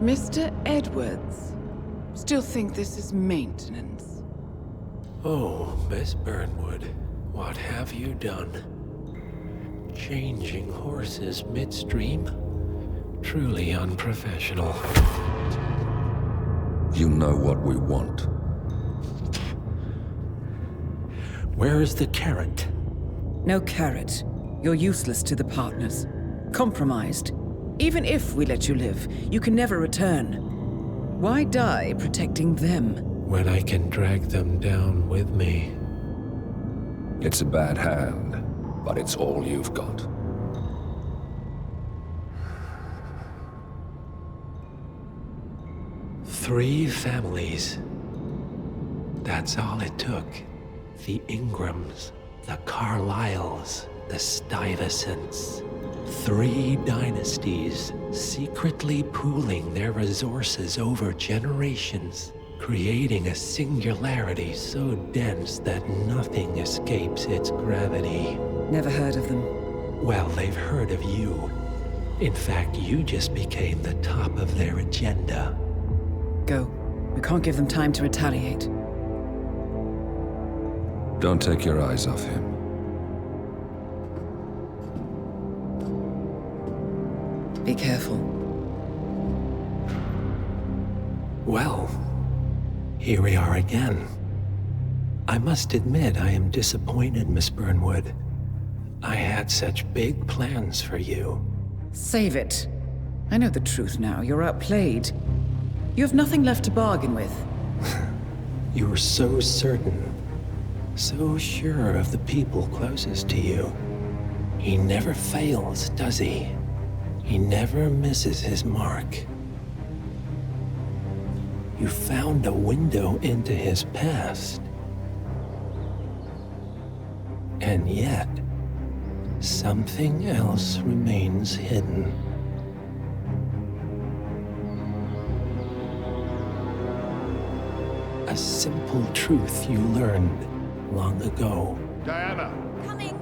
Mr. Edwards, still think this is maintenance? Oh, Miss Burnwood, what have you done? Changing horses midstream? Truly unprofessional. You know what we want. Where is the carrot? No carrot. You're useless to the partners. Compromised. Even if we let you live, you can never return. Why die protecting them? When I can drag them down with me. It's a bad hand, but it's all you've got. Three families. That's all it took. The Ingrams, the Carlyles, the Stuyvesants. 3 dynasties, secretly pooling their resources over generations, creating a singularity so dense that nothing escapes its gravity. Never heard of them. Well, they've heard of you. In fact, you just became the top of their agenda. Go. We can't give them time to retaliate. Don't take your eyes off him. Be careful. Well, here we are again. I must admit I am disappointed, Miss Burnwood. I had such big plans for you. Save it. I know the truth now. You're outplayed. You have nothing left to bargain with. You were so certain, so sure of the people closest to you. He never fails, does he? He never misses his mark. You found a window into his past. And yet, something else remains hidden. A simple truth you learned long ago. Diana! Coming!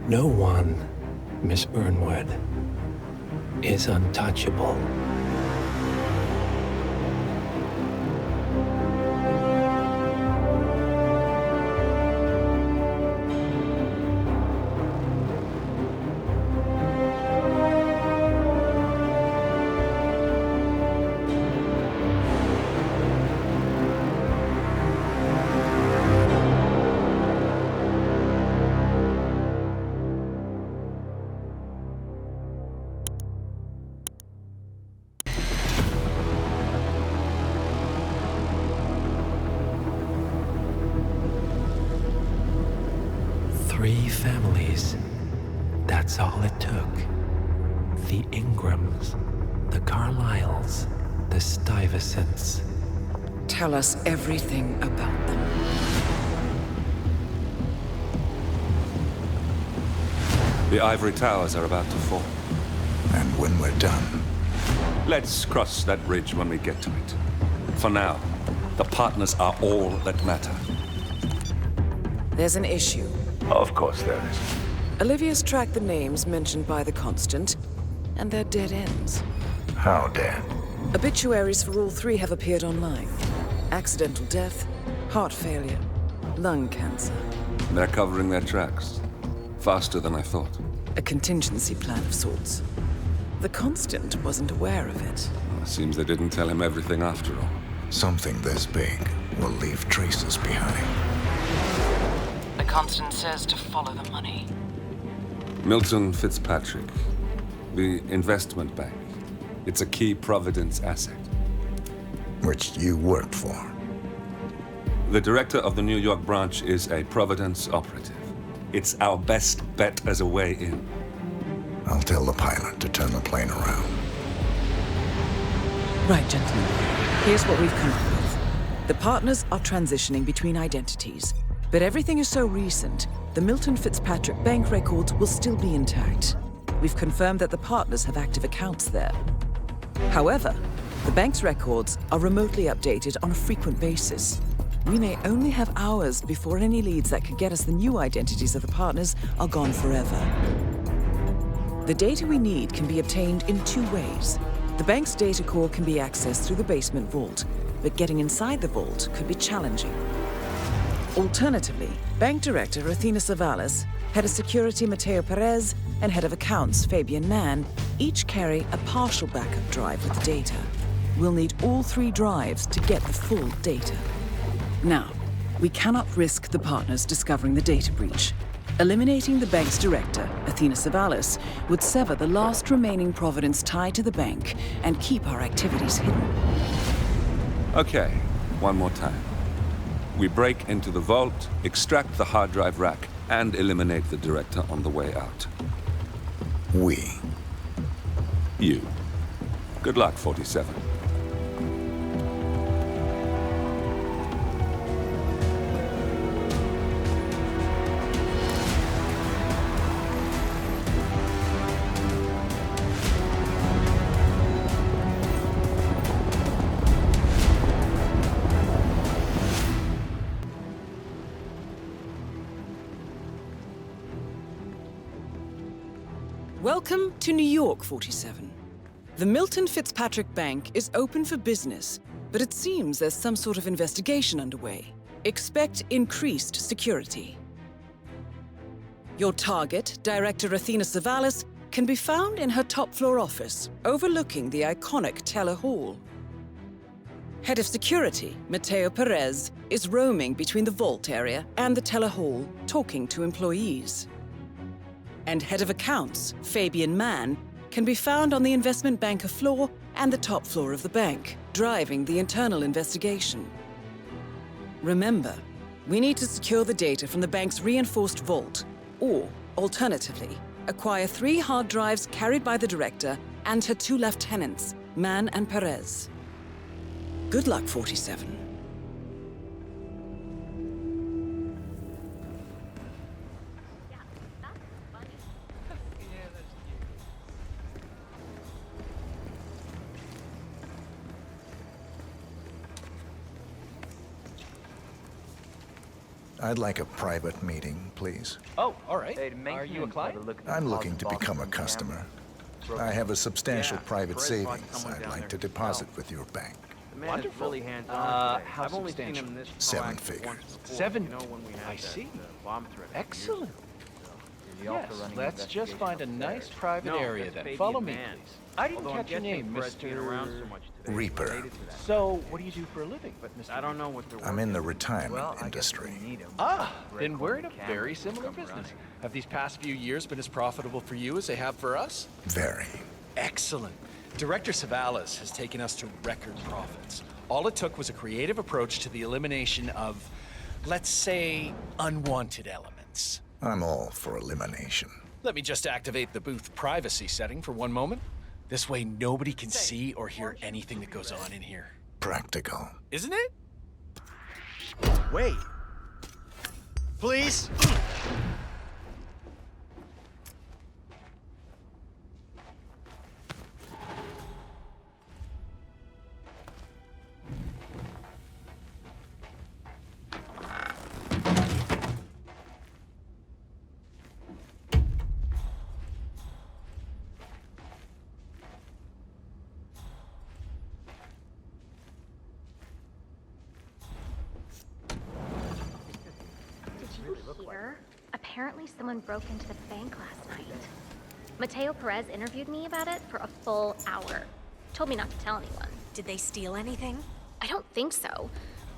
No one, Miss Burnwood, is untouchable. Three families. That's all it took. The Ingrams, the Carlyles, the Stuyvesants. Tell us everything about them. The ivory towers are about to fall. And when we're done, Let's cross that bridge when we get to it. For now, the partners are all that matter. There's an issue. Of course there is. Olivia's tracked the names mentioned by the Constant, and they're dead ends. how dead? Obituaries for all 3 have appeared online. Accidental death, heart failure, lung cancer. They're covering their tracks. Faster than I thought. A contingency plan of sorts. The Constant wasn't aware of it. Well, it seems they didn't tell him everything after all. Something this big will leave traces behind. The Constant says to follow the money. Milton Fitzpatrick. The investment bank. It's a key Providence asset. Which you worked for. The director of the New York branch is a Providence operative. It's our best bet as a way in. I'll tell the pilot to turn the plane around. Right, gentlemen. Here's what we've come up with. The partners are transitioning between identities. But everything is so recent, the Milton Fitzpatrick bank records will still be intact. We've confirmed that the partners have active accounts there. However, the bank's records are remotely updated on a frequent basis. We may only have hours before any leads that could get us the new identities of the partners are gone forever. The data we need can be obtained in 2 ways. The bank's data core can be accessed through the basement vault, but getting inside the vault could be challenging. Alternatively, Bank Director Athena Savalas, Head of Security Mateo Perez, and Head of Accounts Fabian Mann each carry a partial backup drive with the data. We'll need all 3 drives to get the full data. Now, we cannot risk the partners discovering the data breach. Eliminating the bank's director, Athena Savalas, would sever the last remaining Providence tie to the bank and keep our activities hidden. Okay, one more time. We break into the vault, extract the hard drive rack, and eliminate the director on the way out. We. You. Good luck, 47. Welcome to New York, 47. The Milton Fitzpatrick Bank is open for business, but it seems there's some sort of investigation underway. Expect increased security. Your target, Director Athena Savalas, can be found in her top-floor office, overlooking the iconic Teller Hall. Head of Security, Mateo Perez, is roaming between the vault area and the Teller Hall, talking to employees. And Head of Accounts, Fabian Mann, can be found on the investment banker floor and the top floor of the bank, driving the internal investigation. Remember, we need to secure the data from the bank's reinforced vault, or, alternatively, acquire 3 hard drives carried by the director and her 2 lieutenants, Mann and Perez. Good luck, 47. I'd like a private meeting, please. Oh, all right. Are you a client? I'm looking to become a customer. I have a substantial private savings I'd like to deposit with your bank. Wonderful. How I've only seen him this 7 figures. 7. I see. Excellent. Yes, let's just find a nice private area then. Follow me, please. I didn't catch your name, Mr. Reaper. So, what do you do for a living, Mr. I don't know what they're I'm in the retirement industry. Ah, then we're in a very similar business. Have these past few years been as profitable for you as they have for us? Very. Excellent. Director Savalas has taken us to record profits. All it took was a creative approach to the elimination of, let's say, unwanted elements. I'm all for elimination. Let me just activate the booth privacy setting for one moment. This way nobody can see or hear anything that goes on in here. Practical. Isn't it? Wait. Please? Here, apparently someone broke into the bank last night. Mateo Perez interviewed me about it for a full hour. Told me not to tell anyone. Did they steal anything? I don't think so.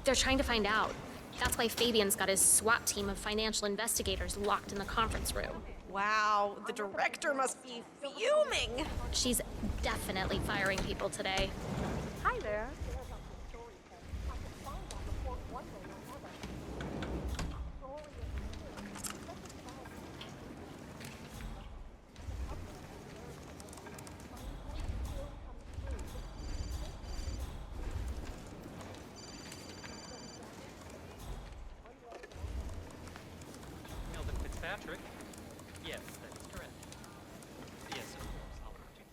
They're trying to find out. That's why Fabian's got his SWAT team of financial investigators locked in the conference room. Wow, the director must be fuming. She's definitely firing people today. Hi there. Patrick? Yes, that is correct. Yes, of course. I'll work 2:30.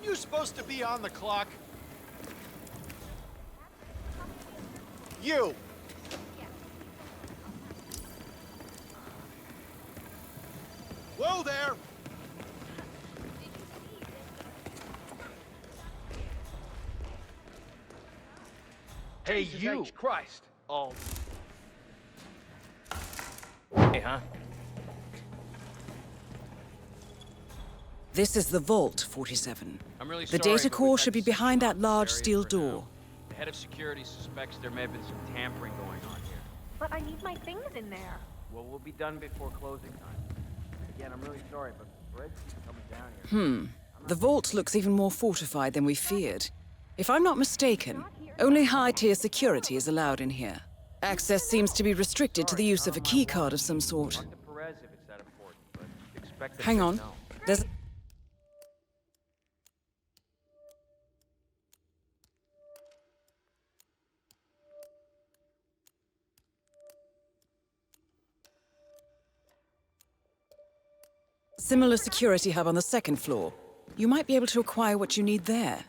you supposed to be on the clock? You! Whoa there! Hey, you! Christ! Oh. Hey, huh? This is the vault, 47. I'm really The sorry, data but core we've should be had to behind shut that down large this area steel for door. now. The head of security suspects there may have been some tampering going on here. But I need my things in there. Well, we'll be done before closing time. Again, I'm really sorry, but Fred keeps coming down here. The vault looks even more fortified than we feared. If I'm not mistaken, only high-tier security is allowed in here. Access seems to be restricted to the use of a keycard of some sort. Talk to Perez if it's that important, but expect them Hang to on. know. There's... Similar security hub on the second floor. You might be able to acquire what you need there.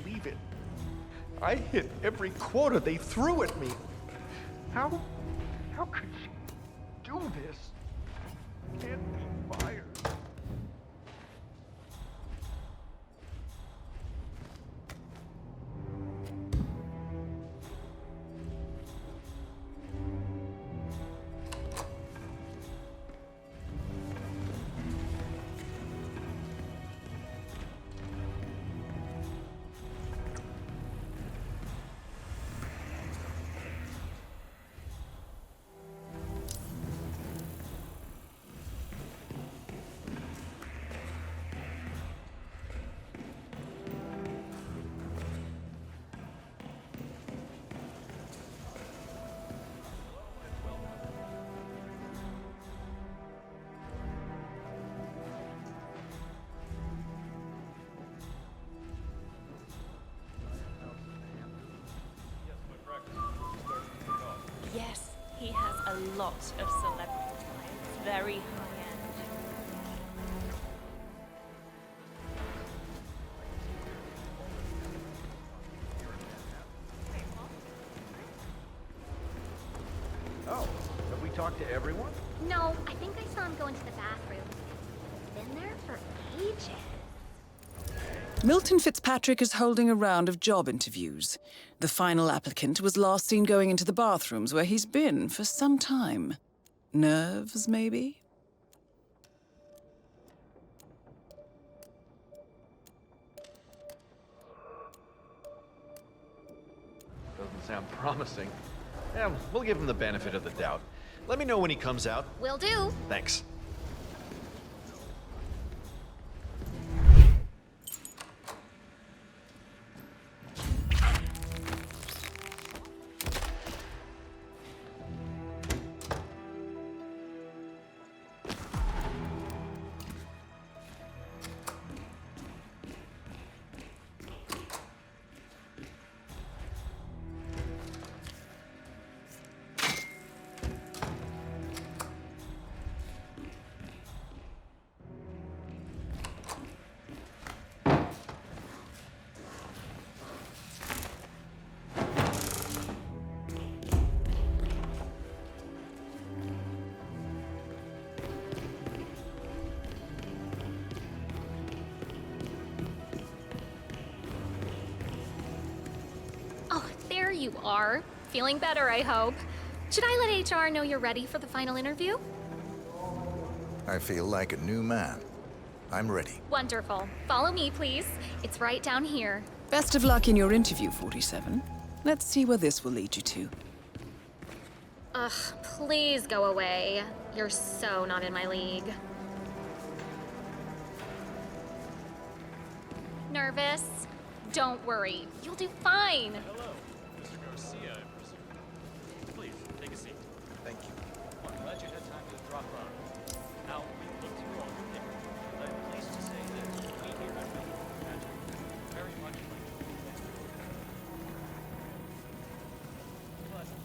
Believe it. I hit every quota they threw at me. How could she do this? Can't be fired. Yes, he has a lot of celebrity clients. Very high-end. Oh, have we talked to everyone? No, I think I saw him go into the bathroom. Been there for ages. Milton Fitzpatrick is holding a round of job interviews. The final applicant was last seen going into the bathrooms where he's been for some time. Nerves, maybe? Doesn't sound promising. Yeah, we'll give him the benefit of the doubt. Let me know when he comes out. Will do. Thanks. you are. Feeling better, I hope. Should I let HR know you're ready for the final interview? I feel like a new man. I'm ready. Wonderful. Follow me, please. It's right down here. Best of luck in your interview, 47. Let's see where this will lead you to. Ugh, please go away. You're so not in my league. Nervous? Don't worry. You'll do fine. Hello, Mr. Garcia, I presume. Please, take a seat. Thank you. I'm glad you had time to drop by. Now, we've looked through all your papers, and I'm pleased to say that we here at Hitman Absolution very much like to Pleasant.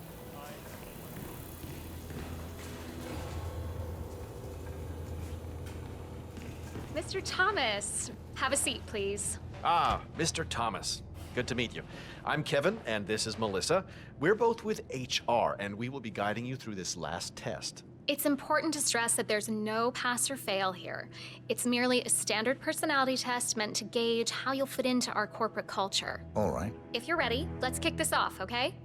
Mr. Thomas, have a seat, please. Ah, Mr. Thomas. Good to meet you. I'm Kevin, and this is Melissa. We're both with HR, and we will be guiding you through this last test. It's important to stress that there's no pass or fail here. It's merely a standard personality test meant to gauge how you'll fit into our corporate culture. All right. If you're ready, let's kick this off, okay?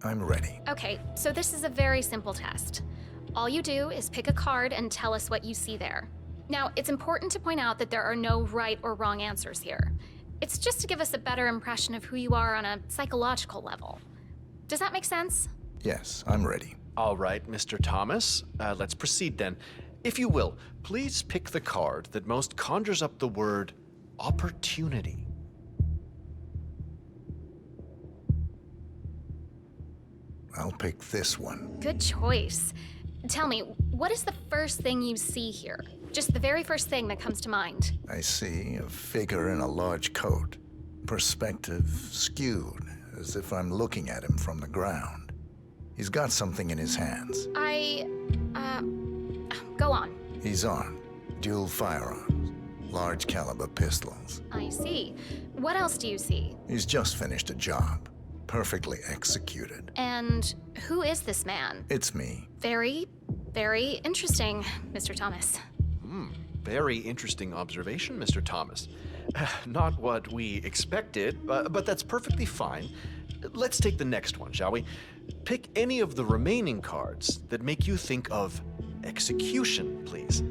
I'm ready. Okay, so this is a very simple test. All you do is pick a card and tell us what you see there. Now, it's important to point out that there are no right or wrong answers here. It's just to give us a better impression of who you are on a psychological level. Does that make sense? Yes, I'm ready. All right, Mr. Thomas. Let's proceed then. If you will, please pick the card that most conjures up the word opportunity. I'll pick this one. Good choice. Tell me, what is the first thing you see here? Just the very first thing that comes to mind. I see a figure in a large coat. Perspective skewed, as if I'm looking at him from the ground. He's got something in his hands. Go on. He's armed. Dual firearms. Large caliber pistols. I see. What else do you see? He's just finished a job. Perfectly executed. And who is this man? It's me. Very, very interesting, Mr. Thomas. Very interesting observation, Mr. Thomas. Not what we expected, but that's perfectly fine. Let's take the next one, shall we? Pick any of the remaining cards that make you think of execution, please.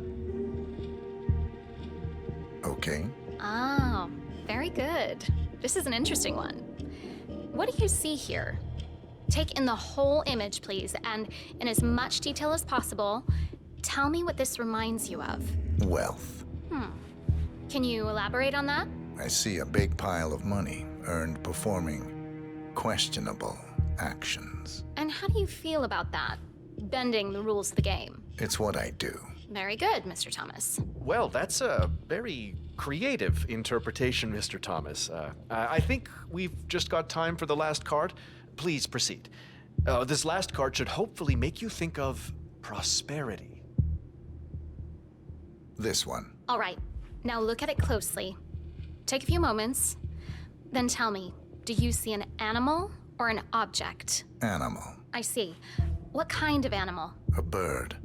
Okay. Oh, very good. This is an interesting one. What do you see here? Take in the whole image, please, and in as much detail as possible, tell me what this reminds you of. Wealth. Can you elaborate on that? I see a big pile of money earned performing questionable actions. And how do you feel about that? Bending the rules of the game. It's what I do. Very good, Mr. Thomas. Well, that's a very creative interpretation, Mr. Thomas. I think we've just got time for the last card. Please proceed. This last card should hopefully make you think of prosperity. This one. All right, now look at it closely. Take a few moments, then tell me, do you see an animal or an object? Animal. I see. What kind of animal? A bird.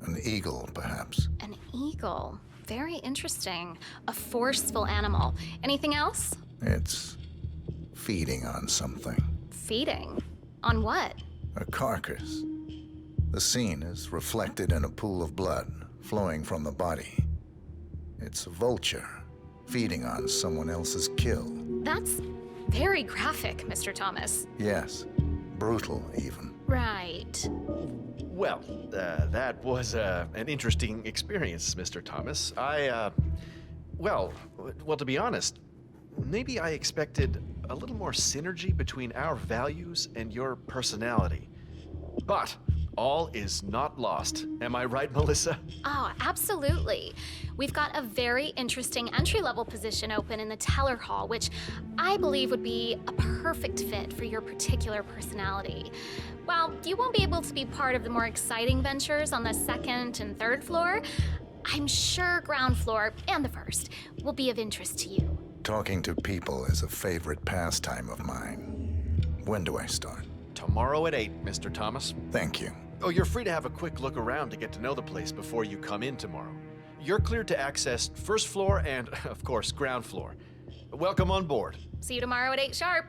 An eagle, perhaps. An eagle. Very interesting. A forceful animal. Anything else? It's feeding on something. Feeding? On what? A carcass. The scene is reflected in a pool of blood flowing from the body. It's a vulture feeding on someone else's kill. That's very graphic, Mr. Thomas. Yes, brutal even. Right. Well, that was an interesting experience, Mr. Thomas. Well, to be honest, maybe I expected a little more synergy between our values and your personality. But all is not lost. Am I right, Melissa? Oh, absolutely. We've got a very interesting entry-level position open in the teller hall, which I believe would be a perfect fit for your particular personality. While you won't be able to be part of the more exciting ventures on the second and third floor, I'm sure ground floor and the first will be of interest to you. Talking to people is a favorite pastime of mine. When do I start? Tomorrow at 8, Mr. Thomas. Thank you. Oh, you're free to have a quick look around to get to know the place before you come in tomorrow. You're cleared to access first floor and, of course, ground floor. Welcome on board. See you tomorrow at 8 sharp.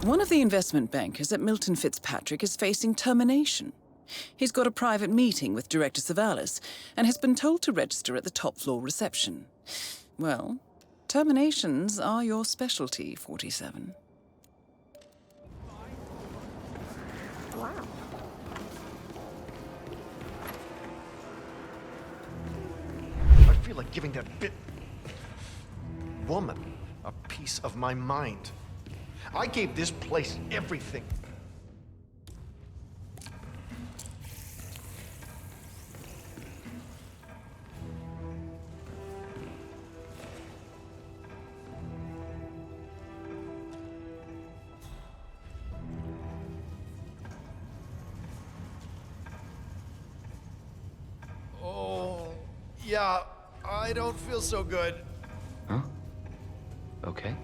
One of the investment bankers at Milton Fitzpatrick is facing termination. He's got a private meeting with Director Savalas and has been told to register at the top floor reception. Well, terminations are your specialty, 47. Wow. I feel like giving that woman a piece of my mind. I gave this place everything. Oh, yeah, I don't feel so good. Huh? Okay.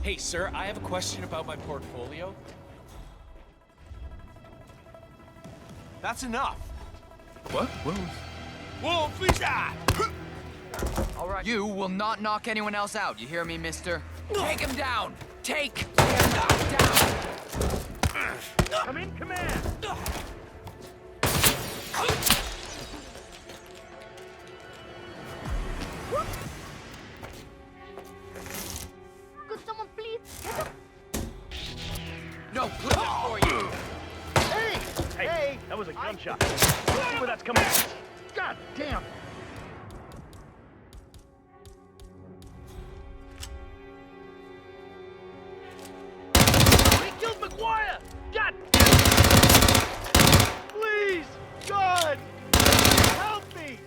Hey, sir, I have a question about my portfolio. That's enough. What? Whoa, All right. You will not knock anyone else out. You hear me, mister? Take him down! Take him down! Come in, command! Could someone please get up? No, put it for you! Hey! That was a gunshot. Let's see where that's coming from. God damn! He killed McGuire! God damn it! Please! God! Help me!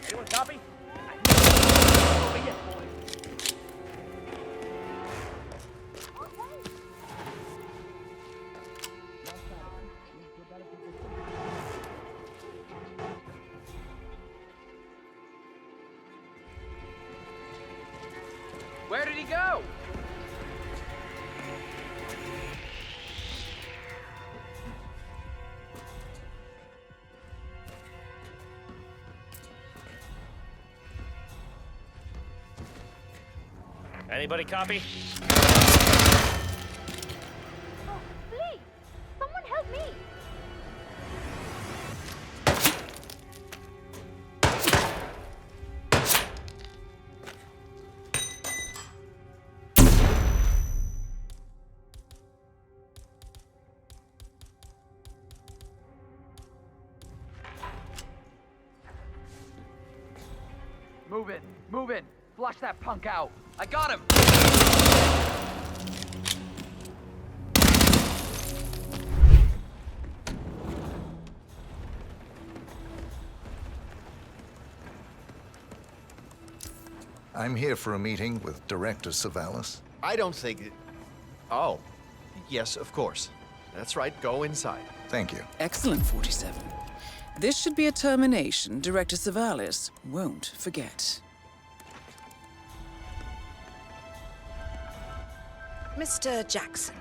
Anyone copy? Over here, boy. Where did he go? Anybody copy? Oh, please! Someone help me! Move it! Move it! Flush that punk out! I got him! I'm here for a meeting with Director Savalas. I don't think... Oh. Yes, of course. That's right, go inside. Thank you. Excellent, 47. This should be a termination Director Savalas won't forget. Mr. Jackson,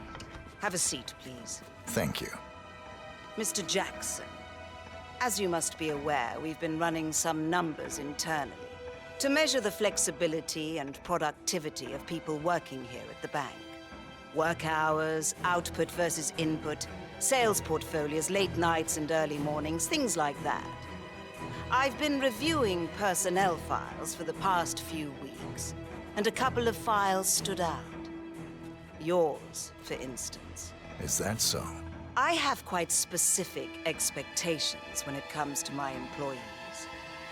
have a seat, please. Thank you. Mr. Jackson, as you must be aware, we've been running some numbers internally to measure the flexibility and productivity of people working here at the bank. Work hours, output versus input, sales portfolios, late nights and early mornings, things like that. I've been reviewing personnel files for the past few weeks, and a couple of files stood out. Yours, for instance. Is that so? I have quite specific expectations when it comes to my employees.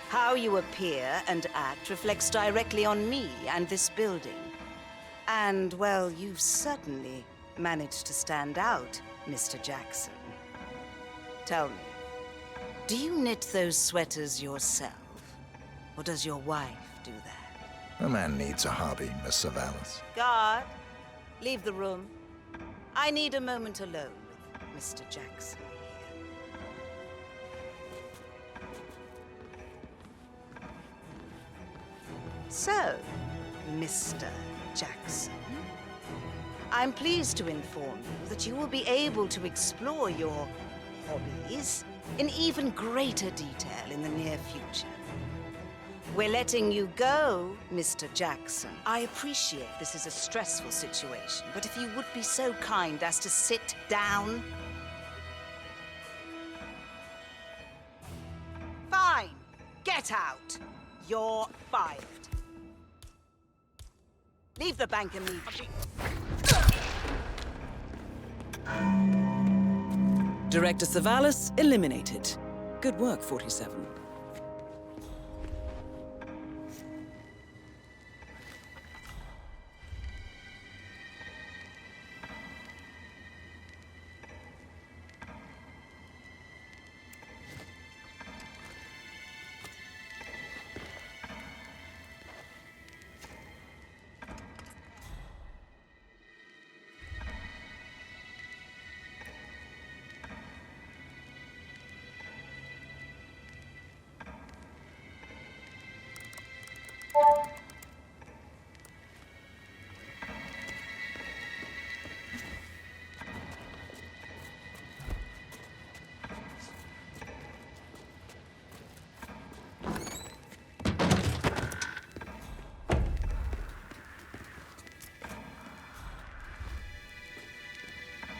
How you appear and act reflects directly on me and this building. And, well, you've certainly managed to stand out, Mr. Jackson. Tell me, do you knit those sweaters yourself? Or does your wife do that? A man needs a hobby, Miss Savalas. Guard, leave the room. I need a moment alone with Mr. Jackson. So, Mr. Jackson, I'm pleased to inform you that you will be able to explore your hobbies in even greater detail in the near future. We're letting you go, Mr. Jackson. I appreciate this is a stressful situation, but if you would be so kind as to sit down. Fine. Get out. You're fired. Leave the bank immediately. Director Savalas eliminated. Good work, 47.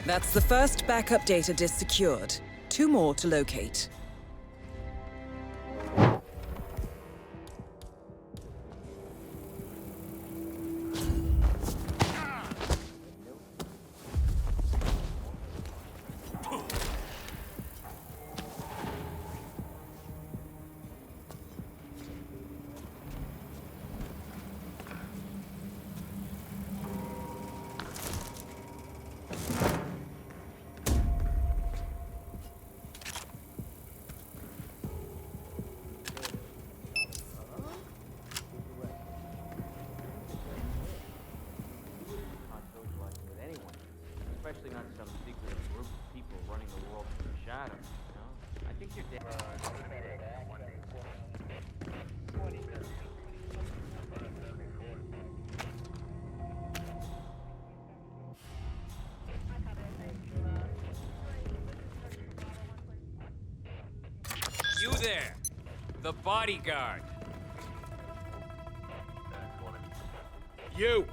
That's the first backup data disk secured. 2 more to locate. The bodyguard. You!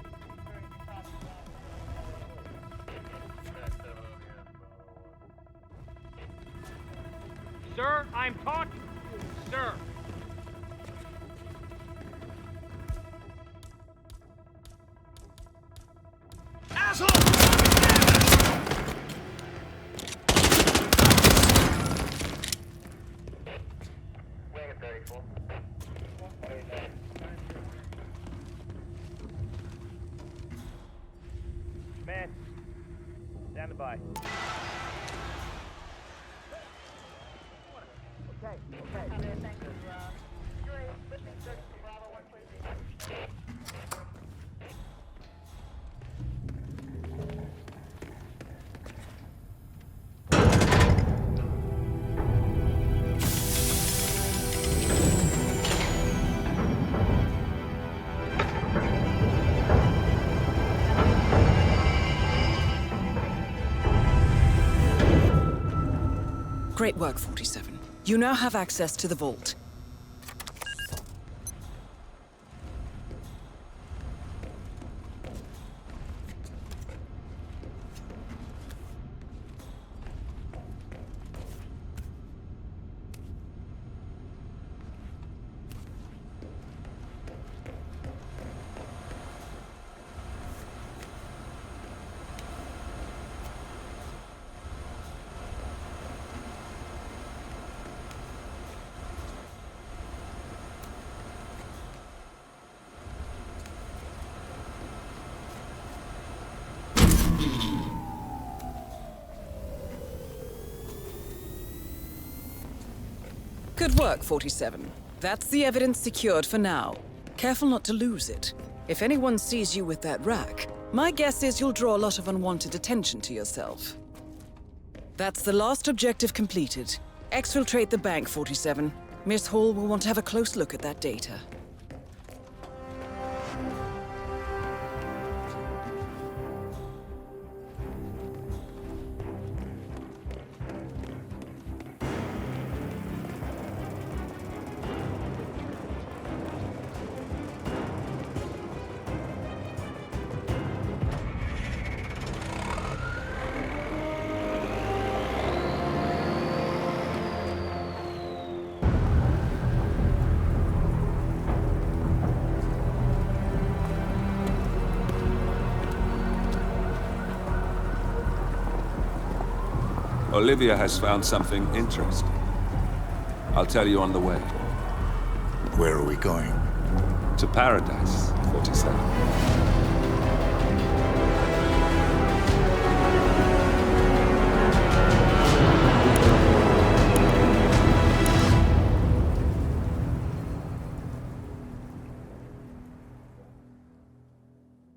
Sir, I'm talking to you, sir. Man, stand by. Great work, 47. You now have access to the vault. Good work, 47. That's the evidence secured for now. Careful not to lose it. If anyone sees you with that rack, my guess is you'll draw a lot of unwanted attention to yourself. That's the last objective completed. Exfiltrate the bank, 47. Miss Hall will want to have a close look at that data. Olivia has found something interesting. I'll tell you on the way. Where are we going? To paradise, 47.